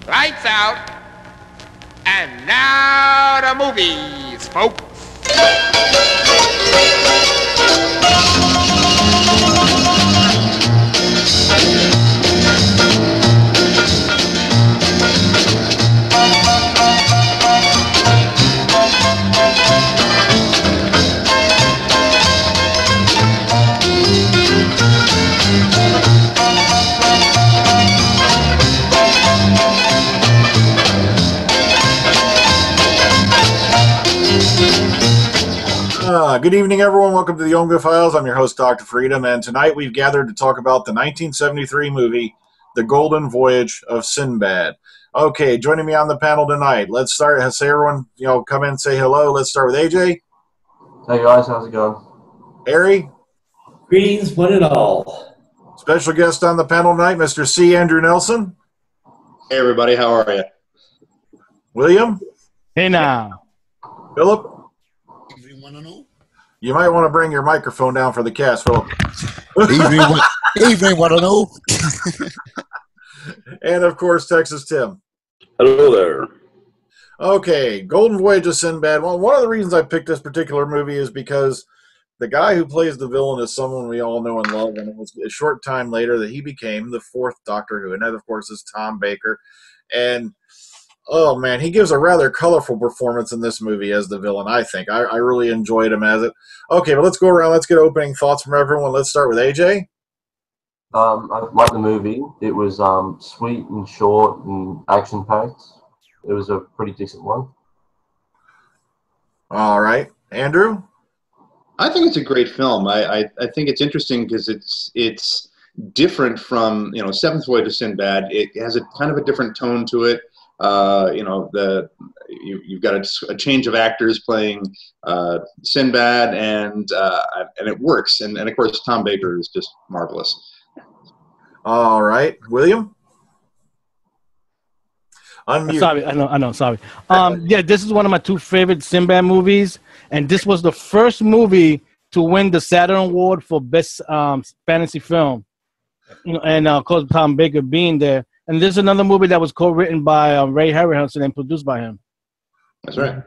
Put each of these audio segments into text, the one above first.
Lights out. And now the movies, folks. Good evening, everyone. Welcome to the Omega Files. I'm your host, Dr. Freedom, and tonight we've gathered to talk about the 1973 movie, The Golden Voyage of Sinbad. Okay, joining me on the panel tonight, let's start. Say everyone, come in and say hello. Let's start with AJ. Hey guys, how's it going? Harry. Greetings, one and all. Special guest on the panel tonight, Mr. C. Andrew Nelson. Hey everybody, how are you? William. Hey now. Philip. You might want to bring your microphone down for the cast, Philip. Evening, one and all. And, of course, Texas Tim. Hello there. Okay, Golden Voyage of Sinbad. Well, one of the reasons I picked this particular movie is because the guy who plays the villain is someone we all know and love, and it was a short time later that he became the fourth Doctor Who, and that, of course, is Tom Baker. And oh, man, he gives a rather colorful performance in this movie as the villain, I think. I really enjoyed him as it. Okay, but let's go around. Let's get opening thoughts from everyone. Let's start with AJ. I like the movie. It was sweet and short and action-packed. It was a pretty decent one. All right. Andrew? I think it's a great film. I think it's interesting because it's different from, Seventh Voyage of Sinbad. It has a kind of a different tone to it. You've got a change of actors playing Sinbad, and it works. And of course, Tom Baker is just marvelous. All right, William. Unmute. Sorry, I know. Sorry. Yeah, this is one of my two favorite Sinbad movies, and this was the first movie to win the Saturn Award for Best Fantasy Film. And of course, Tom Baker being there. And there's another movie that was co-written by Ray Harryhausen and produced by him. That's right.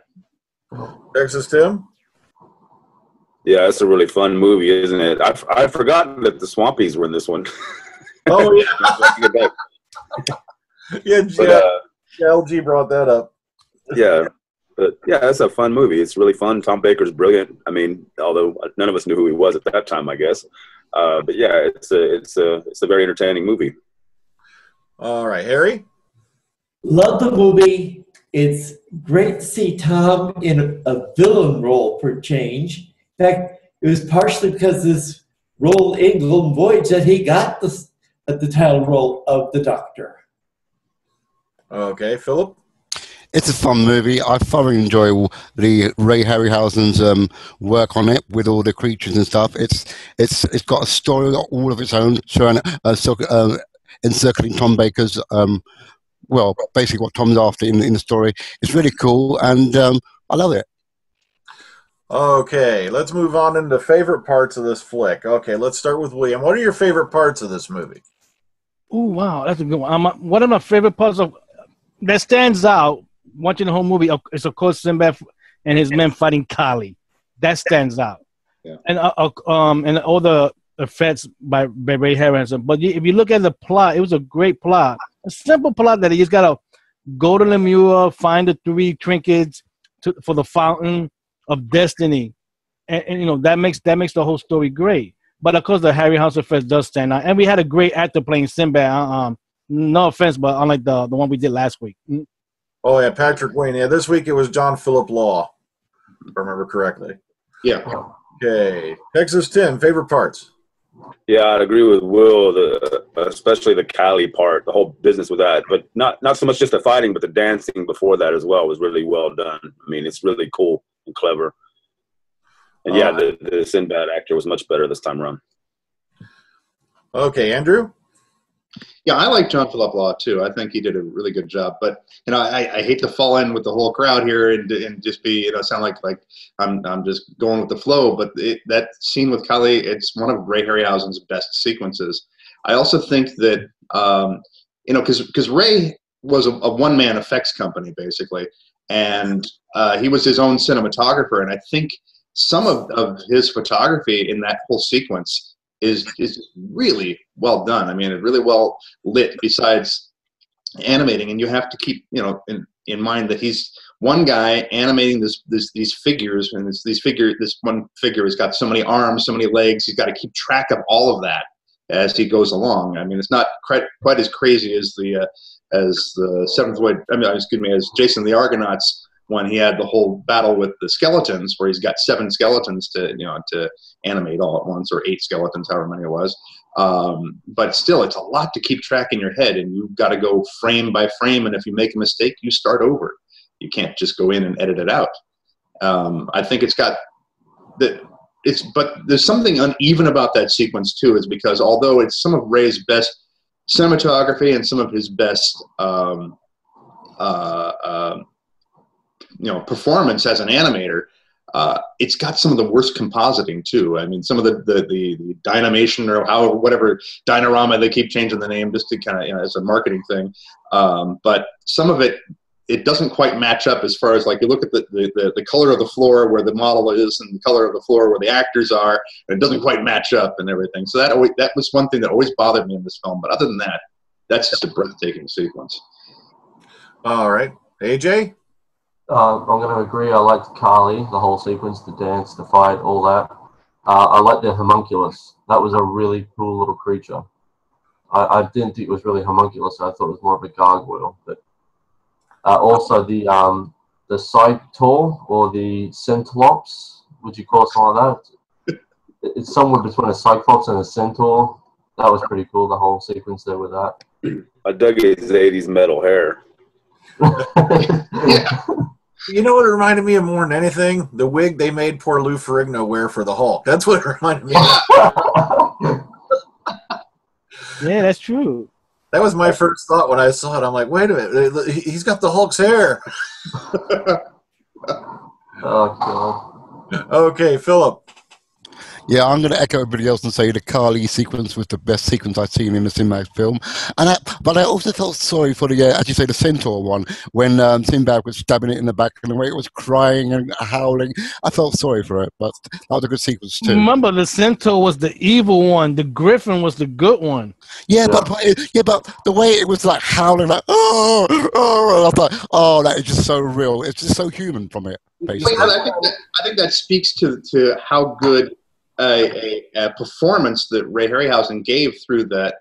Texas Tim? Yeah, it's a really fun movie, isn't it? I've forgotten that the Swampies were in this one. Oh, yeah. LG brought that up. Yeah. But, yeah, it's a fun movie. It's really fun. Tom Baker's brilliant. I mean, although none of us knew who he was at that time, I guess. But, yeah, it's a very entertaining movie. All right, Harry? Love the movie. It's great to see Tom in a villain role for change. In fact, it was partially because this role in Golden Voyage that he got the title role of the Doctor. Okay, Philip? It's a fun movie. I thoroughly enjoy the Ray Harryhausen's work on it with all the creatures and stuff. It's got a story all of its own, encircling Tom Baker's, basically what Tom's after in the story. It's really cool, and I love it. Okay, let's move on into favorite parts of this flick. Okay, let's start with William. What are your favorite parts of this movie? Oh, wow, that's a good one. One of my favorite parts that stands out watching the whole movie is, of course, Sinbad and his men fighting Kali. That stands out. Yeah. And all the effects by Ray Harryhausen. But if you look at the plot, it was a great plot. A simple plot that you just got to go to Lemur, find the 3 trinkets for the Fountain of Destiny. And that makes the whole story great. But, of course, the Harryhausen effect does stand out. And we had a great actor playing Sinbad. No offense, but unlike the one we did last week. Oh, yeah, Patrick Wayne. Yeah, this week it was John Phillip Law, if I remember correctly. Yeah. Okay. Texas Tim, favorite parts? Yeah, I'd agree with Will, especially the Cali part, the whole business with that. But not so much just the fighting, but the dancing before that as well was really well done. I mean, it's really cool and clever. And, yeah, the Sinbad actor was much better this time around. Okay, Andrew? Yeah, I like John Phillip Law too. I think he did a really good job. But I hate to fall in with the whole crowd here and just be sound like I'm just going with the flow. But that scene with Kali, it's one of Ray Harryhausen's best sequences. I also think that because Ray was a one-man effects company basically, and he was his own cinematographer. And I think some of his photography in that whole sequence is really well done. I mean, it's really well lit. Besides animating, and you have to keep in mind that he's one guy animating these figures, and this one figure has got so many arms, so many legs. He's got to keep track of all of that as he goes along. I mean, it's not quite as crazy as the Seventh Voyage. I mean, excuse me, as Jason the Argonauts, when he had the whole battle with the skeletons, where he's got 7 skeletons to animate all at once, or 8 skeletons, however many it was. But still, it's a lot to keep track in your head, and you've got to go frame by frame. And if you make a mistake, you start over. You can't just go in and edit it out. I think it's got that. But there's something uneven about that sequence too, is because although it's some of Ray's best cinematography and some of his best performance as an animator, it's got some of the worst compositing too. I mean, some of the Dynamation, or whatever Dynarama, they keep changing the name just to kind of, as a marketing thing. But some of it doesn't quite match up, as far as, like, you look at the color of the floor where the model is and the color of the floor where the actors are, and it doesn't quite match up and everything. So that was one thing that always bothered me in this film. But other than that, that's just a breathtaking sequence. All right. AJ? I'm going to agree. I liked Carly, the whole sequence, the dance, the fight, all that. I liked the homunculus. That was a really cool little creature. I didn't think it was really homunculus. I thought it was more of a gargoyle. But also the SKYPE, or the Centlops, would you call something like that? It's somewhere between a Cyclops and a Centaur. That was pretty cool, the whole sequence there with that. I dug his 80s metal hair. Yeah. You know what it reminded me of more than anything? The wig they made poor Lou Ferrigno wear for the Hulk. That's what it reminded me of. Yeah, that's true. That was my first thought when I saw it. I'm like, wait a minute, he's got the Hulk's hair. Oh, God. Okay, Philip. Yeah, I'm going to echo everybody else and say the Carly sequence was the best sequence I've seen in a Sinbad film. But I also felt sorry for the, as you say, the Centaur one, when Sinbad was stabbing it in the back and the way it was crying and howling. I felt sorry for it, but that was a good sequence too. Remember, the Centaur was the evil one. The Griffin was the good one. Yeah, but the way it was like howling, like oh, I thought, oh, that is just so real. It's just so human from it. Basically, I think that speaks to how good a performance that Ray Harryhausen gave through that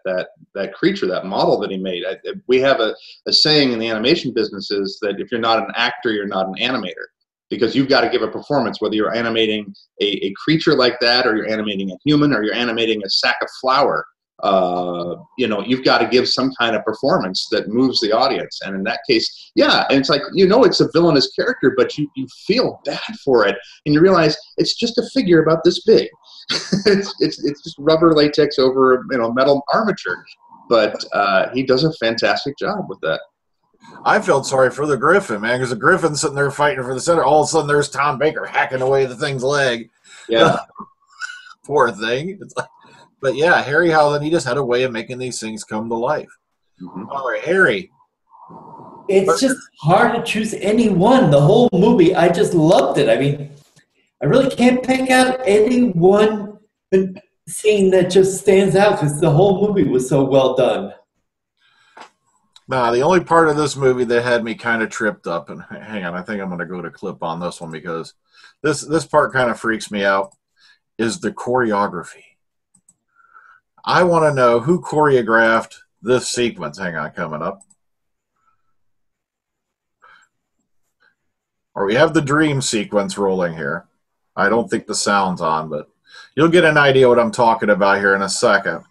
creature, that model that he made. We have a saying in the animation business is that if you're not an actor, you're not an animator, because you've got to give a performance, whether you're animating a creature like that, or you're animating a human, or you're animating a sack of flour. You've got to give some kind of performance that moves the audience. And in that case, yeah, and it's like, it's a villainous character, but you feel bad for it, and you realize it's just a figure about this big. it's just rubber latex over metal armature, but he does a fantastic job with that. I felt sorry for the Griffin, man, because the Griffin's sitting there fighting for the center. All of a sudden, there's Tom Baker hacking away the thing's leg. Yeah. Poor thing. It's like, but yeah, Harryhausen, he just had a way of making these things come to life. Mm-hmm. All right, Harry. It's just hard to choose any one. The whole movie, I just loved it. I mean, I really can't pick out any one scene that just stands out, because the whole movie was so well done. Nah, the only part of this movie that had me kind of tripped up, and hang on, I think I'm going to go to clip on this one, because this part kind of freaks me out, is the choreography. I want to know who choreographed this sequence. Hang on, coming up. Or we have the dream sequence rolling here. I don't think the sound's on, but you'll get an idea what I'm talking about here in a second.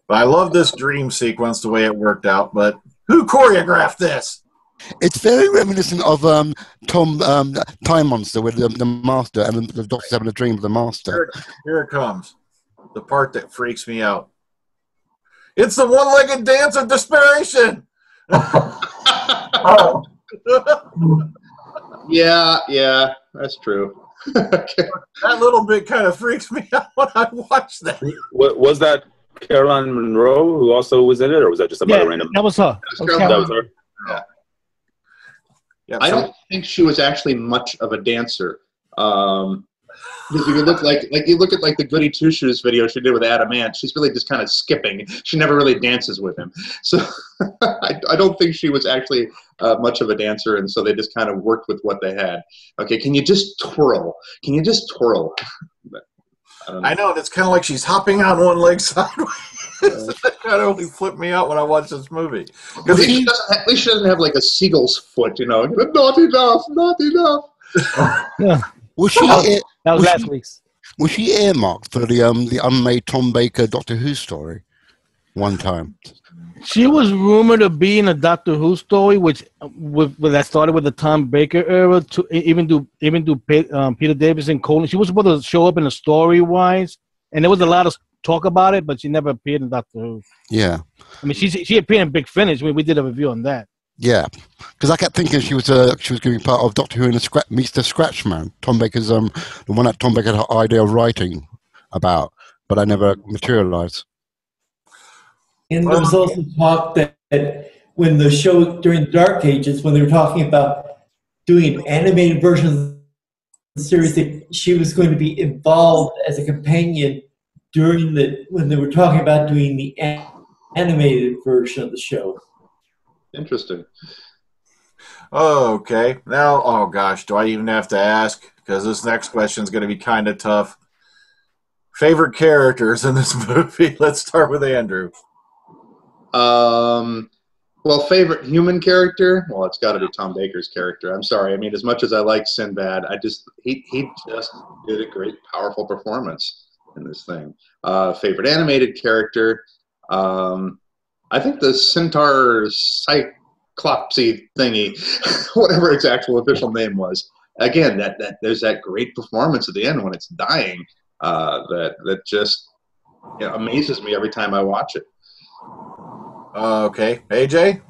But I love this dream sequence, the way it worked out, but who choreographed this? It's very reminiscent of Time Monster, with the master and the doctor's having a dream of the master. Here it comes. The part that freaks me out. It's the one-legged dance of desperation. Yeah, that's true. That little bit kind of freaks me out when I watch that. Was that Caroline Monroe who also was in it, or was that just another random? That was her. That was her. Yeah. Yeah, I don't think she was actually much of a dancer. Because if you look you look at the Goody Two Shoes video she did with Adam Ant, she's really just kind of skipping. She never really dances with him. So I don't think she was actually much of a dancer, and so they just kind of worked with what they had. Okay, can you just twirl? Can you just twirl? But, I know, it's kind of like she's hopping on one leg sideways. That kind of only flipped me out when I watched this movie. At least she doesn't have like a seagull's foot, you know. Not enough, not enough. Yeah. Was she? That was last week's. Was she earmarked for the unmade Tom Baker Doctor Who story? One time. She was rumored of being a Doctor Who story, which that started with the Tom Baker era. To even do Peter Davison Colin. She was supposed to show up in the story wise, and there was a lot of talk about it, but she never appeared in Doctor Who. Yeah. I mean, she appeared in Big Finish. We did a review on that. Yeah, because I kept thinking she was going to be part of Doctor Who and Meets the Scratchman. Tom Baker's the one that Tom Baker had an idea of writing about, but I never materialized. And there was also talk that when the show during the Dark Ages, when they were talking about doing an animated version of the series, that she was going to be involved as a companion when they were talking about doing the animated version of the show. Interesting. Okay. Now, oh gosh, do I even have to ask? Because this next question is going to be kind of tough. Favorite characters in this movie? Let's start with Andrew. Well, favorite human character? Well, it's got to be Tom Baker's character. I'm sorry. I mean, as much as I like Sinbad, he just did a great, powerful performance in this thing. Favorite animated character? I think the Centaur Cyclopsy thingy, whatever its actual official name was. Again, that there's that great performance at the end when it's dying that just amazes me every time I watch it. Okay, AJ?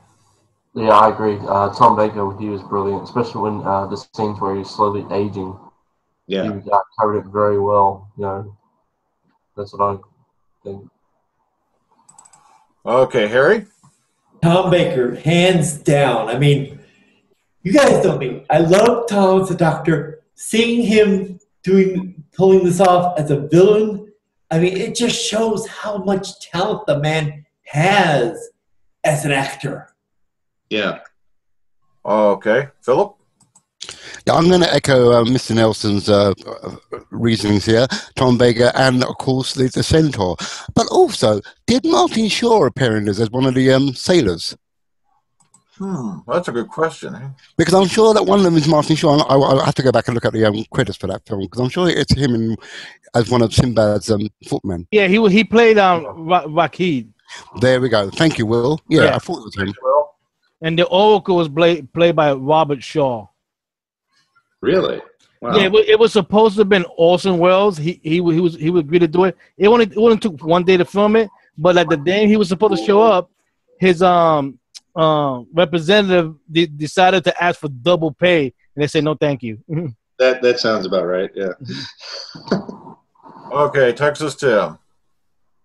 Yeah, I agree. Tom Baker, he was brilliant, especially when the scenes where he's slowly aging. Yeah, he covered it very well. That's what I think. Okay, Harry? Tom Baker, hands down. I mean, you guys know me. I love Tom as a Doctor. Seeing him pulling this off as a villain, I mean, it just shows how much talent the man has as an actor. Yeah. Okay, Philip? Yeah, I'm going to echo Mr. Nelson's reasonings here. Tom Baker and, of course, the Centaur. But also, did Martin Shaw appear in this as one of the sailors? That's a good question. Eh? Because I'm sure that one of them is Martin Shaw. I'll have to go back and look at the credits for that film, because I'm sure it's him as one of Sinbad's footmen. Yeah, he played Rakid. There we go. Thank you, Will. Yeah, I thought it was him. And the Oracle was played by Robert Shaw. Really? Wow. Yeah, it was supposed to have been Orson Welles. He would agree to do it. It only took one day to film it, but like the day he was supposed to show up, his representative decided to ask for double pay, and they said no, thank you. That sounds about right. Yeah. Okay, Texas Tim.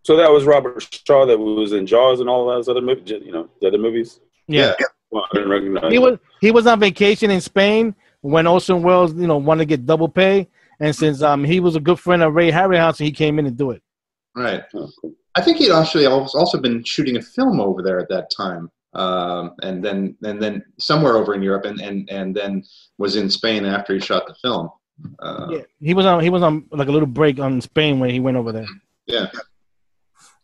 So that was Robert Shaw that was in Jaws and all those other movies. The other movies. Yeah. Well, I didn't recognize he was on vacation in Spain when Orson Welles, wanted to get double pay, and since he was a good friend of Ray Harryhausen, he came in and do it. Right. I think he'd actually also been shooting a film over there at that time, and then somewhere over in Europe, and then was in Spain after he shot the film. Yeah, he was on like a little break on Spain when he went over there. Yeah.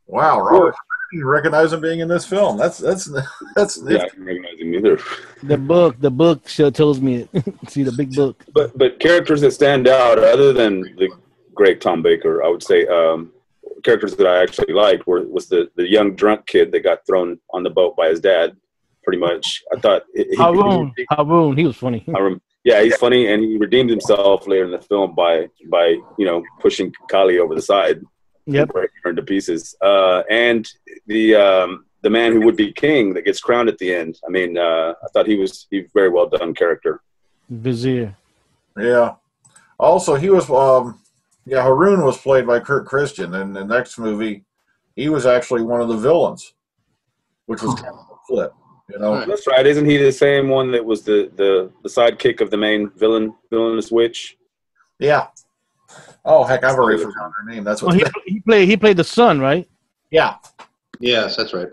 Wow, Robert, you recognize him being in this film? That's Yeah, I didn't recognize him either. The book sure tells me it. See the big book. But characters that stand out other than the great Tom Baker, I would say characters that I actually liked was the young drunk kid that got thrown on the boat by his dad. Pretty much, I thought Haroon, he was funny. Yeah, he's funny, and he redeemed himself later in the film by pushing Kali over the side. Yep. Breaking her into pieces. And the man who would be king that gets crowned at the end. I mean, I thought he was very well done character. Vizier. Yeah. Also, he was Haroon was played by Kurt Christian in the next movie. he was actually one of the villains, which was kind of a flip. You know, That's right. Isn't he the same one that was the sidekick of the main villainous witch? Yeah. Oh heck, I've already forgotten her name. That's what. Well, he played the son, right? Yeah. Yes, that's right.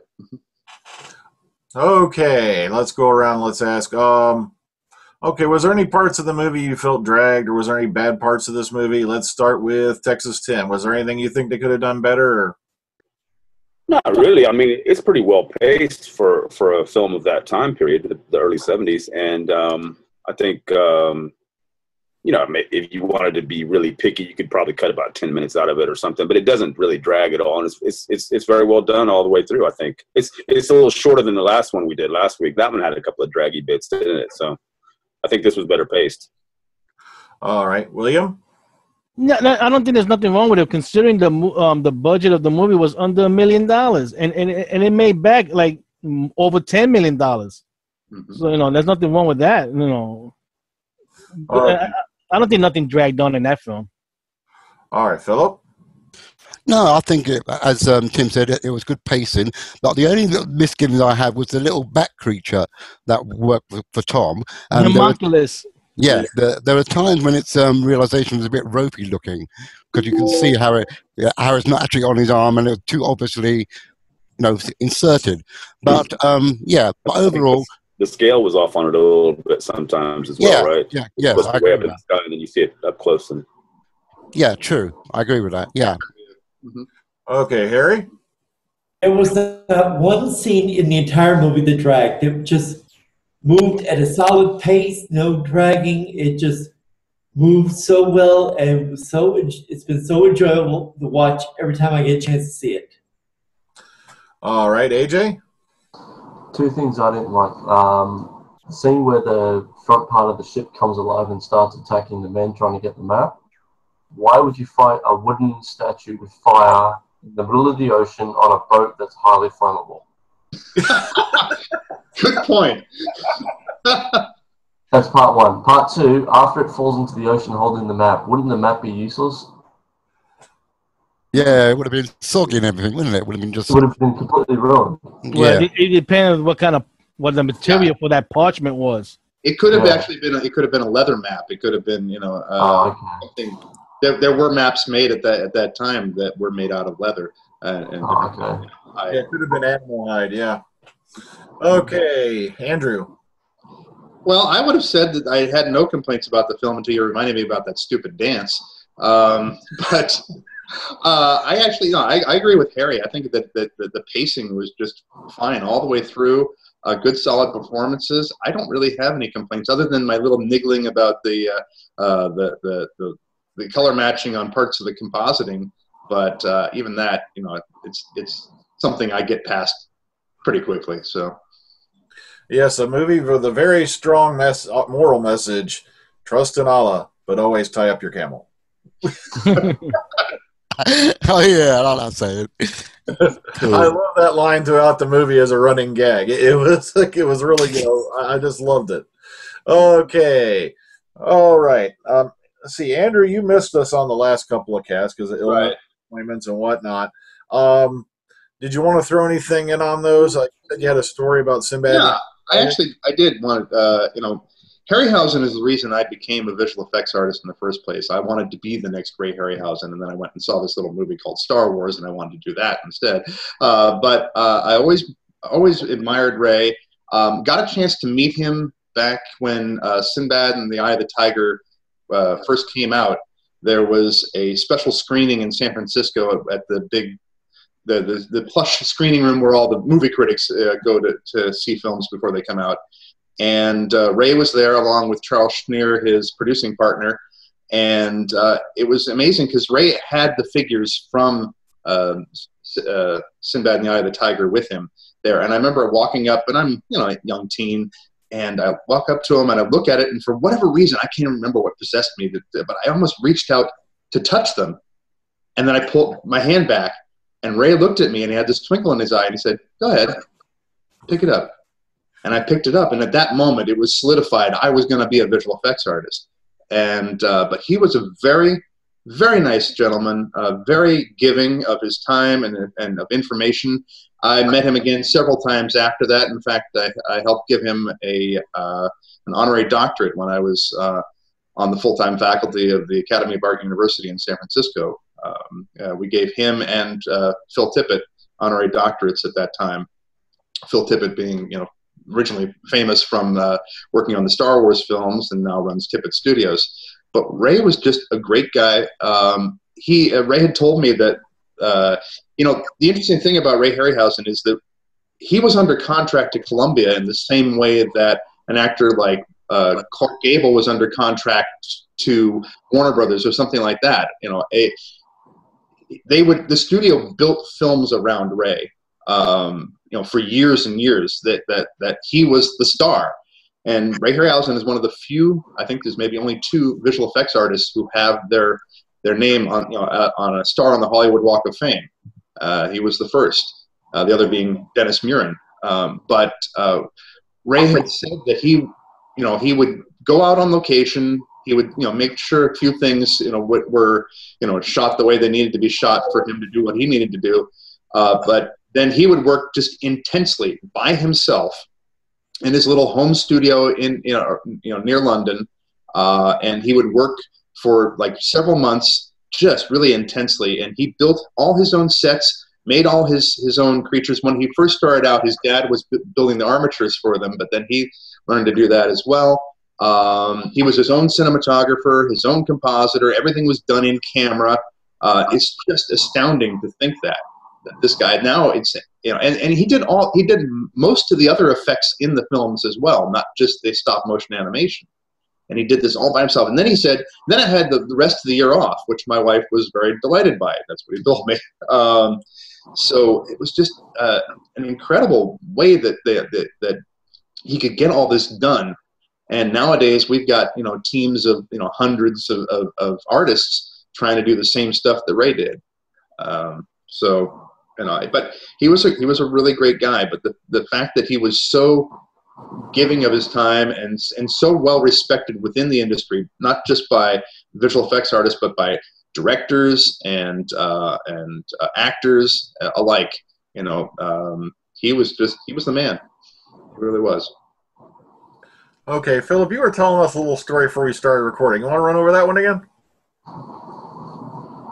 Okay, let's go around. Let's ask. Okay, was there any parts of the movie you felt dragged, or was there any bad parts of this movie? Let's start with Texas Tim. Was there anything you think they could have done better? Or? Not really. I mean, it's pretty well paced for a film of that time period, the early '70s, and I think you know, if you wanted to be really picky, you could probably cut about 10 minutes out of it or something. But it doesn't really drag at all, and it's very well done all the way through. I think it's a little shorter than the last one we did last week. That one had a couple of draggy bits in it, so I think this was better paced. All right, William. No, I don't think there's nothing wrong with it, considering the budget of the movie was under $1 million, and it made back like over $10 million. Mm-hmm. So you know, there's nothing wrong with that. You know, I don't think nothing dragged on in that film. All right, Philip. No, I think, as Tim said, it was good pacing. But the only little misgivings I had was the little bat creature that worked for Tom. Homunculus. Yeah, there are times when its realization was a bit ropey looking, because you can see how it's not actually on his arm, and it's too obviously, you know, inserted. But yeah, but overall, the scale was off on it a little bit sometimes as well, right? Yeah. It's supposed to be way up in the sky, and then you see it up close. And yeah, true. I agree with that. Yeah. Mm-hmm. Okay, Harry. There was not one scene in the entire movie that dragged. It just moved at a solid pace, no dragging. It just moved so well, and it's been so enjoyable to watch every time I get a chance to see it. All right, AJ. Two things I didn't like. The scene where the front part of the ship comes alive and starts attacking the men trying to get the map. Why would you fight a wooden statue with fire in the middle of the ocean on a boat that's highly flammable? Good point. That's part one. Part two, after it falls into the ocean holding the map, wouldn't the map be useless? Yeah, it would have been soggy and everything, wouldn't it? It would have been just. It would have been completely ruined. Well, it depends on what the material for that parchment was. It could have actually been. It could have been a leather map. It could have been, you know, something. There were maps made at that time that were made out of leather. It could have been animal hide. Yeah. Okay, Andrew. Well, I would have said that I had no complaints about the film until you reminded me about that stupid dance. But I actually, no, I agree with Harry. I think that the pacing was just fine all the way through. Good, solid performances. I don't really have any complaints other than my little niggling about the color matching on parts of the compositing. But even that, you know, it's something I get past pretty quickly. So. Yes, a movie with a very strong moral message: trust in Allah, but always tie up your camel. Oh yeah, I like that saying. Cool. I love that line throughout the movie as a running gag. It was really, you know, I just loved it. Okay, all right. Let's see, Andrew, you missed us on the last couple of casts because of illness, appointments and whatnot. Did you want to throw anything in on those? Like you said, you had a story about Sinbad. Yeah, I did want to, you know, Harryhausen is the reason I became a visual effects artist in the first place. I wanted to be the next great Harryhausen, and then I went and saw this little movie called Star Wars, and I wanted to do that instead. But I always admired Ray. Got a chance to meet him back when Sinbad and the Eye of the Tiger first came out. There was a special screening in San Francisco at the big, the plush screening room where all the movie critics go to see films before they come out. And Ray was there along with Charles Schneer, his producing partner. And it was amazing because Ray had the figures from Sinbad and the Eye of the Tiger with him there. And I remember walking up, and I'm, you know, a young teen, and I walk up to him and I look at it, and for whatever reason, I can't remember what possessed me, but I almost reached out to touch them. And then I pulled my hand back, and Ray looked at me, and he had this twinkle in his eye, and he said, "Go ahead, pick it up." And I picked it up, and at that moment, it was solidified. I was going to be a visual effects artist. And but he was a very, very nice gentleman, very giving of his time and of information. I met him again several times after that. In fact, I helped give him an honorary doctorate when I was on the full-time faculty of the Academy of Art University in San Francisco. We gave him and Phil Tippett honorary doctorates at that time. Phil Tippett being, originally famous from working on the Star Wars films and now runs Tippett Studios. But Ray was just a great guy. Ray had told me that, the interesting thing about Ray Harryhausen is that he was under contract to Columbia in the same way that an actor like Clark Gable was under contract to Warner Brothers or something like that. The studio built films around Ray, for years and years that he was the star. And Ray Harryhausen is one of the few, I think there's maybe only 2 visual effects artists who have their name on a star on the Hollywood Walk of Fame. He was the first, the other being Dennis Muren. But Ray had said that he would go out on location. He would, make sure a few things, were, shot the way they needed to be shot for him to do what he needed to do. But then he would work just intensely by himself in his little home studio in, near London. And he would work for like several months, just really intensely. And he built all his own sets, made all his own creatures. When he first started out, his dad was building the armatures for them, but then he learned to do that as well. He was his own cinematographer, his own compositor. Everything was done in camera. It's just astounding to think that this guy now, it's, and he did most of the other effects in the films as well, not just the stop motion animation. And he did this all by himself. And then he said, then I had the rest of the year off, which my wife was very delighted by. That's what he told me. So it was just an incredible way that he could get all this done. And nowadays we've got, teams of, hundreds of artists trying to do the same stuff that Ray did. But he was a really great guy. But the fact that he was so giving of his time and so well respected within the industry, not just by visual effects artists, but by directors and actors alike. He was the man. He really was. Okay, Philip, you were telling us a little story before we started recording. You want to run over that one again?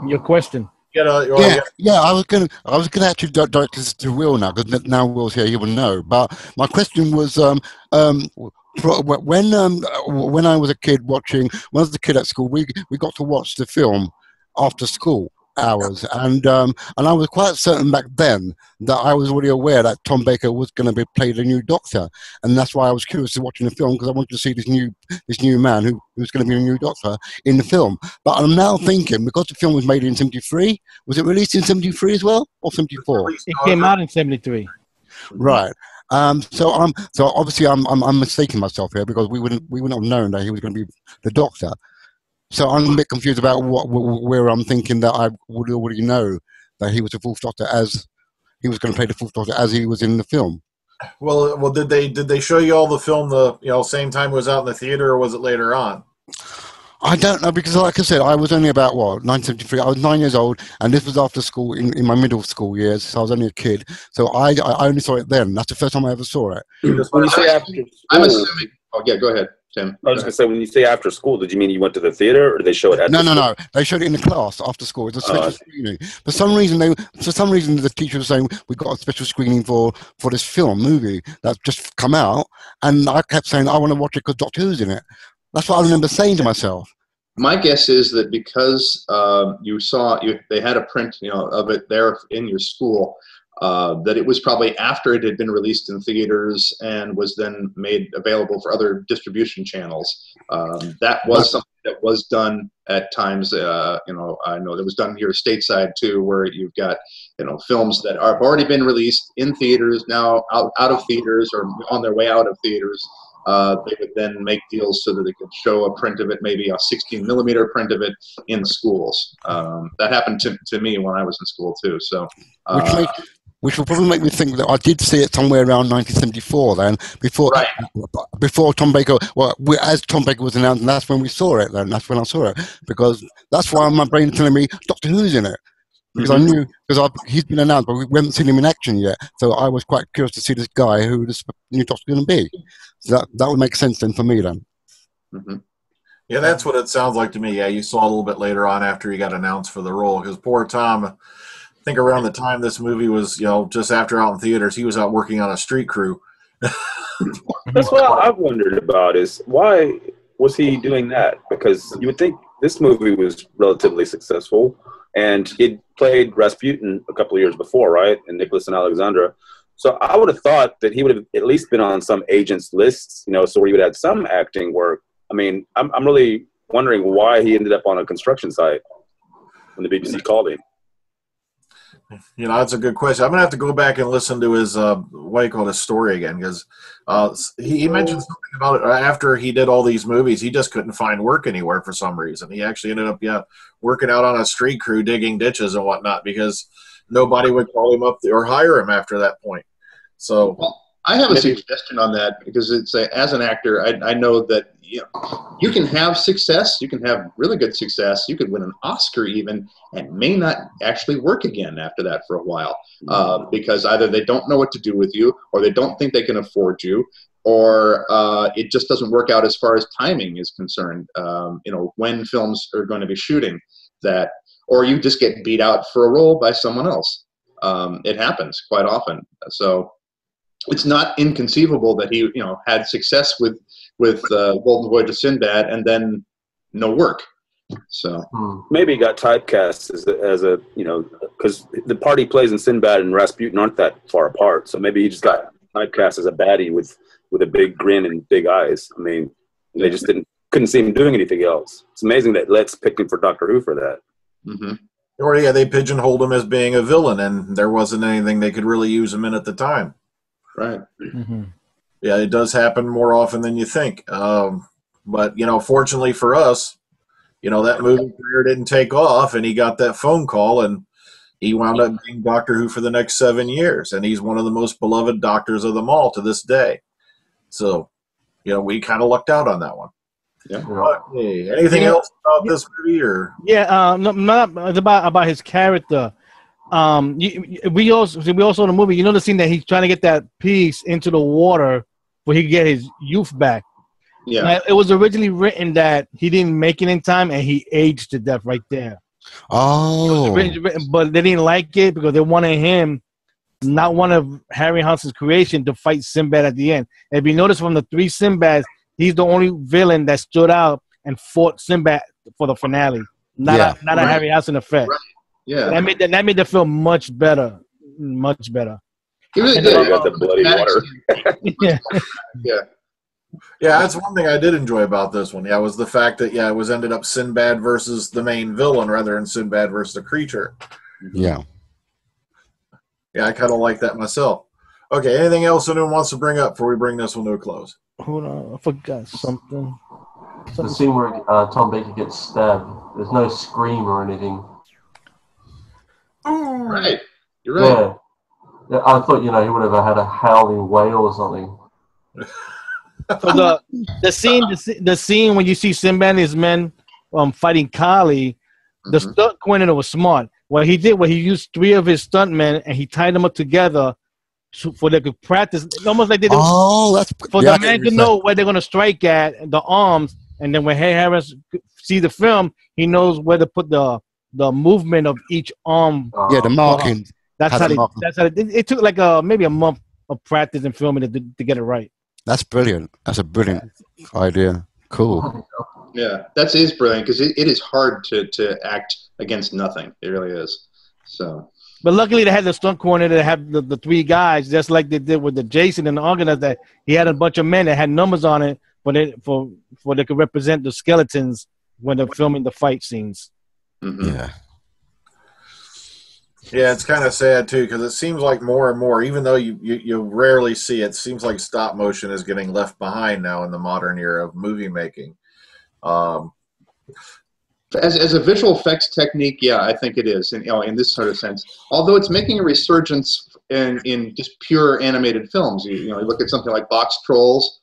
Your question. Yeah, I was gonna actually direct this to Will now, because now Will's here, he will know. But my question was, when I was a kid at school, we got to watch the film after school hours, and I was quite certain back then that I was already aware that Tom Baker was going to play the new Doctor, and that's why I was curious to watching the film, because I wanted to see this new man who's going to be the new Doctor in the film. But I'm now thinking, because the film was made in '73, was it released in '73 as well, or '74? It came out in '73. Right. So obviously I'm mistaking myself here, because we wouldn't have known that he was going to be the Doctor. So I'm a bit confused about where I'm thinking that I would already know that he was the Fourth Doctor, as he was going to play the Fourth Doctor as he was in the film. Well, did they show you all the film same time it was out in the theater, or was it later on? I don't know, because like I said, I was only about 1973. I was 9 years old, and this was after school in my middle school years. So I was only a kid. So I only saw it then. That's the first time I ever saw it. When you say after school, I'm assuming. Oh yeah, go ahead, Tim. I was going to say, when you say after school, did you mean you went to the theater, or did they show it at No. They showed it in the class after school. It was a special screening. For some reason, the teacher was saying, we got a special screening for this movie that's just come out. And I kept saying, I want to watch it because Doctor Who's in it. That's what I remember saying to myself. My guess is that because they had a print, of it there in your school, that it was probably after it had been released in theaters and was then made available for other distribution channels. That was something that was done at times. I know that was done here stateside too, where you've got films that have already been released in theaters, now out of theaters or on their way out of theaters. They would then make deals so that they could show a print of it, maybe a 16mm print of it in schools. That happened to me when I was in school too. So, which will probably make me think that I did see it somewhere around 1974. Then before Tom Baker, as Tom Baker was announced, and that's when we saw it. Then that's when I saw it, because that's why my brain telling me Doctor Who's in it. Because I knew, he's been announced, but we haven't seen him in action yet. So I was quite curious to see this guy who this new Doctor's going to be. So that would make sense then for me then. Yeah, that's what it sounds like to me. Yeah, you saw a little bit later on after he got announced for the role, because poor Tom, I think around the time this movie was, just after out in theaters, he was out working on a street crew. That's what I've wondered about, is why was he doing that? Because you would think this movie was relatively successful, and he'd played Rasputin a couple of years before, right? And Nicholas and Alexandra. So I would have thought that he would have at least been on some agent's lists, so he would have had some acting work. I mean, I'm really wondering why he ended up on a construction site when the BBC called him. That's a good question. I'm going to have to go back and listen to his, his story again, because he mentioned something about it after he did all these movies. He just couldn't find work anywhere for some reason. He actually ended up, working out on a street crew, digging ditches and whatnot, because nobody would call him up or hire him after that point. So, well, I have a suggestion on that, because it's as an actor, I know that you can have success, you can have really good success, you could win an Oscar even, and may not actually work again after that for a while, because either they don't know what to do with you, or they don't think they can afford you, or it just doesn't work out as far as timing is concerned. When films are going to be shooting that, or you just get beat out for a role by someone else. It happens quite often. So it's not inconceivable that he, had success with Golden Voyage of Sinbad and then no work. So maybe he got typecast as a because the part he plays in Sinbad and Rasputin aren't that far apart. So maybe he just got typecast as a baddie with a big grin and big eyes. I mean, they just couldn't see him doing anything else. It's amazing that Let's picked him for Doctor Who for that. Or they pigeonholed him as being a villain, and there wasn't anything they could really use him in at the time. Right. Yeah, it does happen more often than you think. But fortunately for us, that movie career didn't take off, and he got that phone call, and he wound up being Doctor Who for the next 7 years, and he's one of the most beloved doctors of them all to this day. So, we kind of lucked out on that one. Yeah. But, hey, anything else about this movie, or? Yeah, it's about his character. We also saw the movie. The scene that he's trying to get that piece into the water where he can get his youth back. Yeah. Now, it was originally written that he didn't make it in time, and he aged to death right there. Oh. But they didn't like it because they wanted him, not one of Harryhausen's creation, to fight Sinbad at the end. And if you notice from the 3 Sinbads, he's the only villain that stood out and fought Sinbad for the finale. Not a Harryhausen effect. Right. Yeah. That made the film much better. Much better. He really did. Got the bloody water. Yeah. Yeah, that's one thing I did enjoy about this one. Yeah, was the fact that it was ended up Sinbad versus the main villain rather than Sinbad versus the creature. Yeah. Yeah, I kind of like that myself. Okay, anything else anyone wants to bring up before we bring this one to a close? Hold on, I forgot something. The scene where Tom Baker gets stabbed. There's no scream or anything. Right. You're right. Yeah, I thought he would have had a howling whale or something. So the scene when you see Sinbad and his men fighting Kali, the stunt coordinator was smart. What he did was he used 3 of his stuntmen and he tied them up together for they could practice. Almost like they did for the man to know where they're going to strike at the arms, and then when Harris see the film, he knows where to put the movement of each arm. The marking. That's how it took like maybe a month of practice and filming to get it right. That's brilliant. That's a brilliant idea. Cool. Yeah, that is brilliant, because it is hard to act against nothing. It really is. So. But luckily they had the stunt coordinator that had the 3 guys, just like they did with the Jason and the Argonauts, that he had a bunch of men that had numbers on it for they could represent the skeletons when they're filming the fight scenes. Yeah. Yeah, it's kind of sad too, because it seems like more and more, even though you rarely see it, seems like stop motion is getting left behind now in the modern era of movie making. As a visual effects technique, yeah, I think it is, in this sort of sense. Although it's making a resurgence in just pure animated films. You look at something like Box Trolls,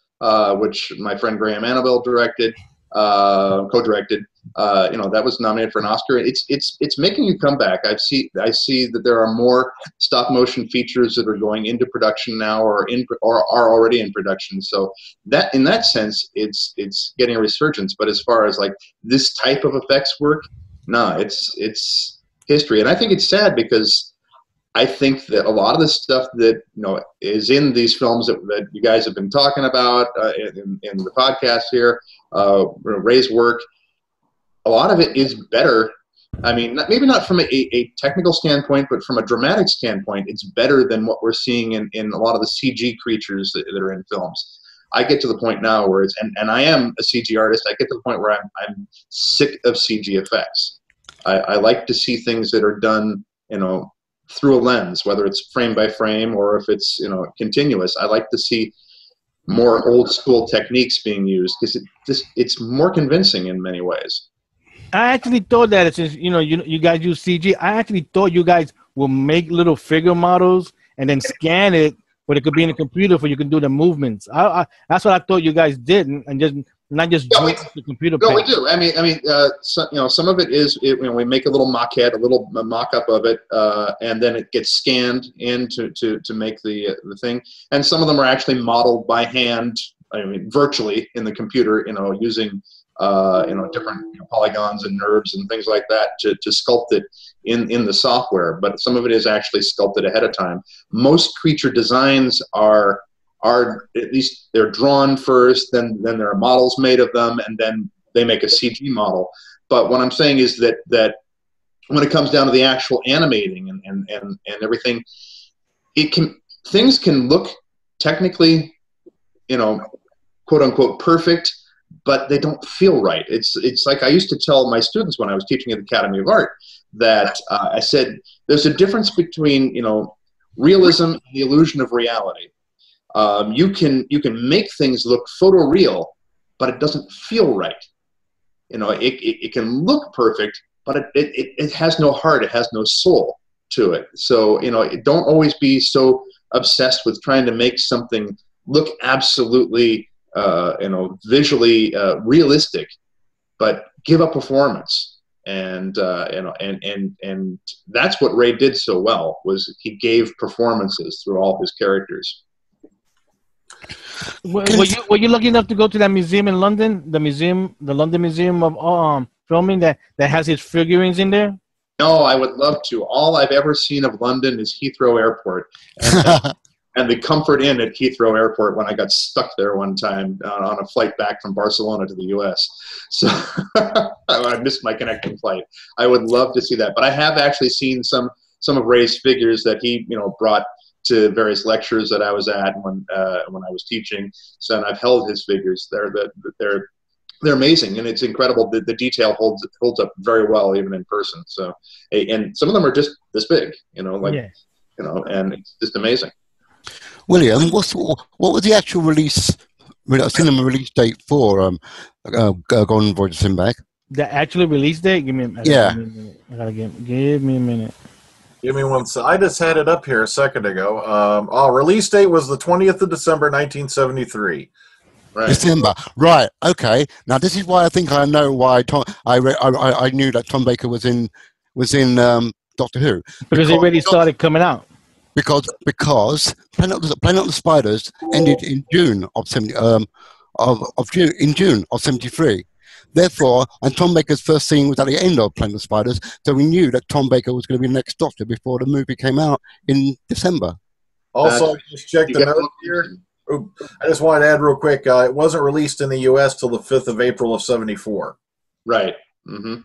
which my friend Graham Annabelle directed, co-directed. That was nominated for an Oscar. It's making a comeback. I see that there are more stop motion features that are going into production now, or are already in production. So that, in that sense, it's getting a resurgence. But as far as like this type of effects work, no, it's history. And I think it's sad, because I think that a lot of the stuff that is in these films that you guys have been talking about in the podcast here, Ray's work, a lot of it is better. I mean, maybe not from a technical standpoint, but from a dramatic standpoint, it's better than what we're seeing in a lot of the CG creatures that are in films. I get to the point now where it's, and I am a CG artist, I get to the point where I'm sick of CG effects. I like to see things that are done, through a lens, whether it's frame by frame or if it's, continuous. I like to see more old school techniques being used, because it's more convincing in many ways. I actually thought that since you guys use CG, I actually thought you guys will make little figure models and then scan it, but it could be in a computer for you can do the movements. That's what I thought you guys did, and just not just the computer. No, we do. I mean, some of it is we make a little maquette, a little mock-up of it, and then it gets scanned in to make the thing. And some of them are actually modeled by hand, virtually in the computer, using different polygons and NURBS and things like that to sculpt it in the software. But some of it is actually sculpted ahead of time. Most creature designs are at least they're drawn first, then there are models made of them, and then they make a CG model. But what I'm saying is that when it comes down to the actual animating and everything, things can look technically, quote unquote perfect, but they don't feel right. It's like I used to tell my students when I was teaching at the Academy of Art that I said there's a difference between realism and the illusion of reality. You can make things look photoreal, but it doesn't feel right. It can look perfect, but it has no heart. It has no soul to it. So don't always be so obsessed with trying to make something look absolutely visually realistic, but give a performance. And that's what Ray did so well, was he gave performances through all of his characters. Were you lucky enough to go to that museum in London, the London Museum of Filming that has his figurines in there? No, I would love to. All I've ever seen of London is Heathrow Airport. And the Comfort Inn at Heathrow Airport when I got stuck there one time on a flight back from Barcelona to the U.S. So I missed my connecting flight. I would love to see that. But I have actually seen some of Ray's figures that he brought to various lectures that I was at when I was teaching. So I've held his figures. They're amazing, and it's incredible. The detail holds up very well even in person. So, and some of them are just this big, and it's just amazing. William, what was the actual cinema release date for Golden Voyage of Sinbad? The actual release date? Give me a minute. Give me a minute. Give me one second. I just had it up here a second ago. Release date was the 20th of December, 1973. Right. December. Right. Okay. Now this is why I think I know why I knew that Tom Baker was in Doctor Who, because it already started coming out. Because Planet of the Spiders ended in June of 73. Therefore, and Tom Baker's first scene was at the end of Planet of the Spiders, so we knew that Tom Baker was going to be the next Doctor before the movie came out in December. Also, I just checked the note here. I just wanted to add real quick. It wasn't released in the U.S. till the 5th of April of 74. Right. Mm-hmm. And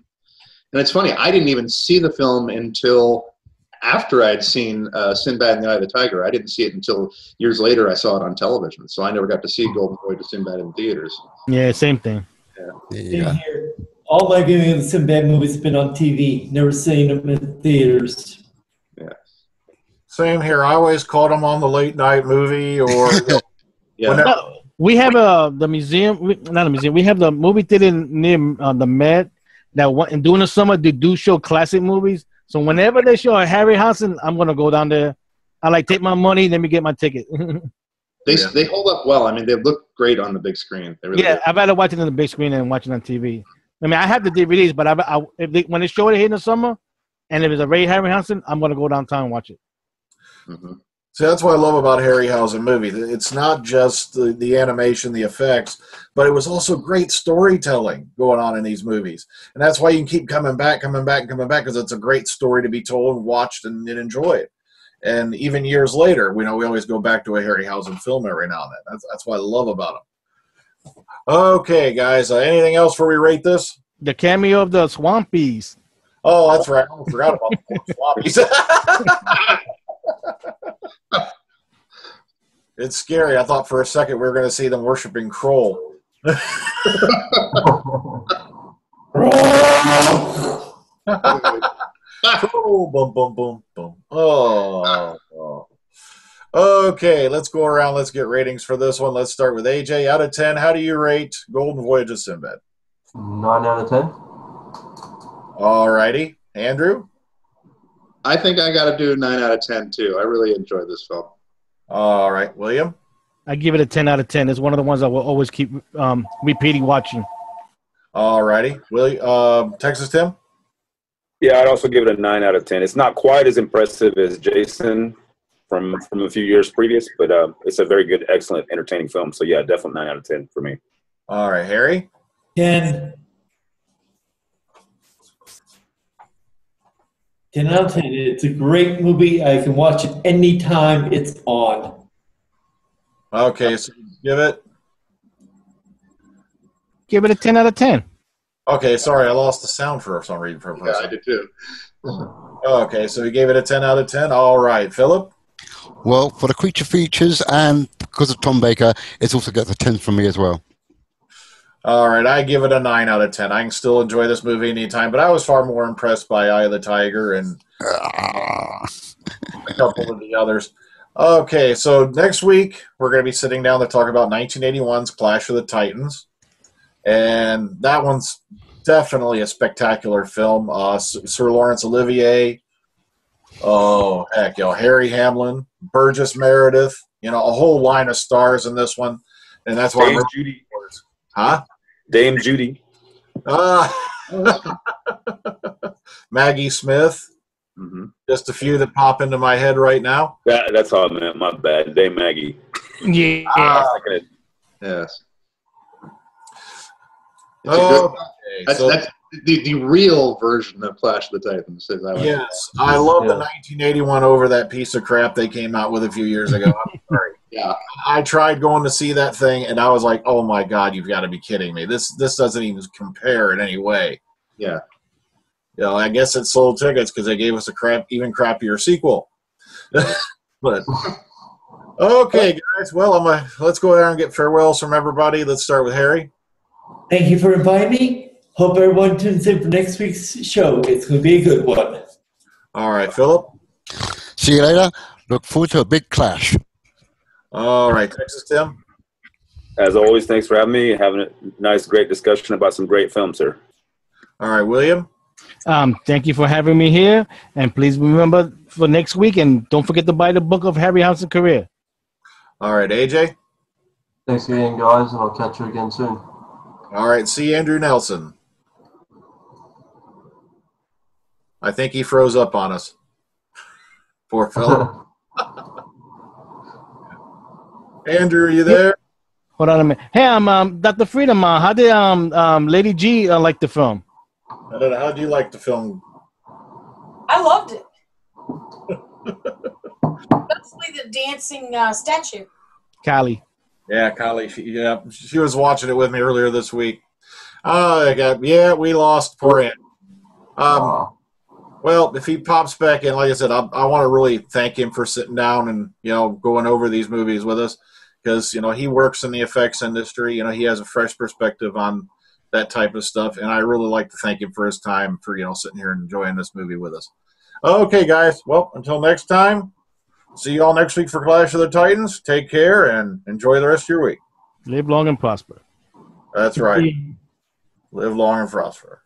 it's funny, I didn't even see the film until after I'd seen Sinbad and the Eye of the Tiger. I didn't see it until years later. I saw it on television, so I never got to see Golden Voyage of Sinbad in theaters. Yeah, same thing. Yeah. Here. All my viewing of the Sinbad movies have been on TV. Never seen them in theaters. Yeah. Same here. I always caught them on the late night movie or. Yeah. No, we have the museum. Not a museum. We have the movie theater near the Met. and during the summer they do show classic movies. So whenever they show a Harryhausen, I'm gonna go down there. I like take my money, let me get my ticket. They hold up well. I mean, they look great on the big screen. They really do. I'd rather watch it on the big screen than watching it on TV. I mean, I have the DVDs, but when they show it here in the summer, and if it's a Ray Harryhausen, I'm gonna go downtown and watch it. Mm-hmm. See, that's what I love about Harryhausen movies. It's not just the animation, the effects, but it was also great storytelling going on in these movies. And that's why you can keep coming back, because it's a great story to be told and watched and enjoyed. And even years later, we always go back to a Harryhausen film every now and then. That's what I love about them. Okay, guys, anything else before we rate this? The cameo of the Swampies. Oh, that's right. I forgot about the Swampies. It's scary. I thought for a second we were going to see them worshiping Kroll. Kroll, boom, boom, boom, boom. Oh. Okay, let's go around. Let's get ratings for this one. Let's start with AJ. Out of 10, how do you rate Golden Voyage of Sinbad? 9 out of 10. All righty. Andrew? I think I got to do 9 out of 10 too. I really enjoyed this film. All right, William? I give it a 10 out of 10. It's one of the ones I will always keep repeating watching. All righty. Texas Tim? Yeah, I'd also give it a 9 out of 10. It's not quite as impressive as Jason from a few years previous, but it's a very good, excellent, entertaining film. So, yeah, definitely 9 out of 10 for me. All right, Harry? 10. 10 out of 10. It's a great movie. I can watch it anytime it's on. Okay, so give it? Give it a 10 out of 10. Okay, sorry, I lost the sound for some reason. Yeah, I did too. Okay, so he gave it a 10 out of 10. All right, Philip? Well, for the creature features and because of Tom Baker, it's also got the 10 from me as well. All right, I give it a 9 out of 10. I can still enjoy this movie anytime, but I was far more impressed by Eye of the Tiger and a couple of the others. Okay, so next week we're going to be sitting down to talk about 1981's Clash of the Titans. And that one's definitely a spectacular film. Sir Laurence Olivier, Harry Hamlin, Burgess Meredith, a whole line of stars in this one. And that's why Dame Judy. Huh? Dame Judy. Maggie Smith. Mm-hmm. Just a few that pop into my head right now. That's all I meant. My bad. Dame Maggie. Yeah. Yes. That's the real version of Clash of the Titans. Yes, I love the 1981 over that piece of crap they came out with a few years ago. I'm sorry. Yeah, I tried going to see that thing, and I was like, "Oh my God, you've got to be kidding me! This doesn't even compare in any way." Yeah. I guess it sold tickets because they gave us even crappier sequel. But okay, guys. Well, let's go ahead and get farewells from everybody. Let's start with Harry. Thank you for inviting me. Hope everyone tunes in for next week's show. It's going to be a good one. All right, Philip. See you later. Look forward to a big clash. All right, Texas Tim. As always, thanks for having me. Having a nice, great discussion about some great films, sir. All right, William. Thank you for having me here. And please remember for next week, and don't forget to buy the book of Harryhausen's career. All right, AJ. Thanks again, guys, and I'll catch you again soon. All right, see Andrew Nelson. I think he froze up on us. Poor Philip. Andrew, are you there? Hold on a minute. Hey, Dr. Freedom. How did Lady G like the film? I don't know. How do you like the film? I loved it. Especially the dancing statue. Callie. Yeah, Kylie. She was watching it with me earlier this week. We lost poor Andrew. Well, if he pops back in, like I said, I want to really thank him for sitting down and going over these movies with us because he works in the effects industry. He has a fresh perspective on that type of stuff, and I really like to thank him for his time for sitting here and enjoying this movie with us. Okay, guys. Well, until next time. See you all next week for Clash of the Titans. Take care and enjoy the rest of your week. Live long and prosper. That's right. Live long and prosper.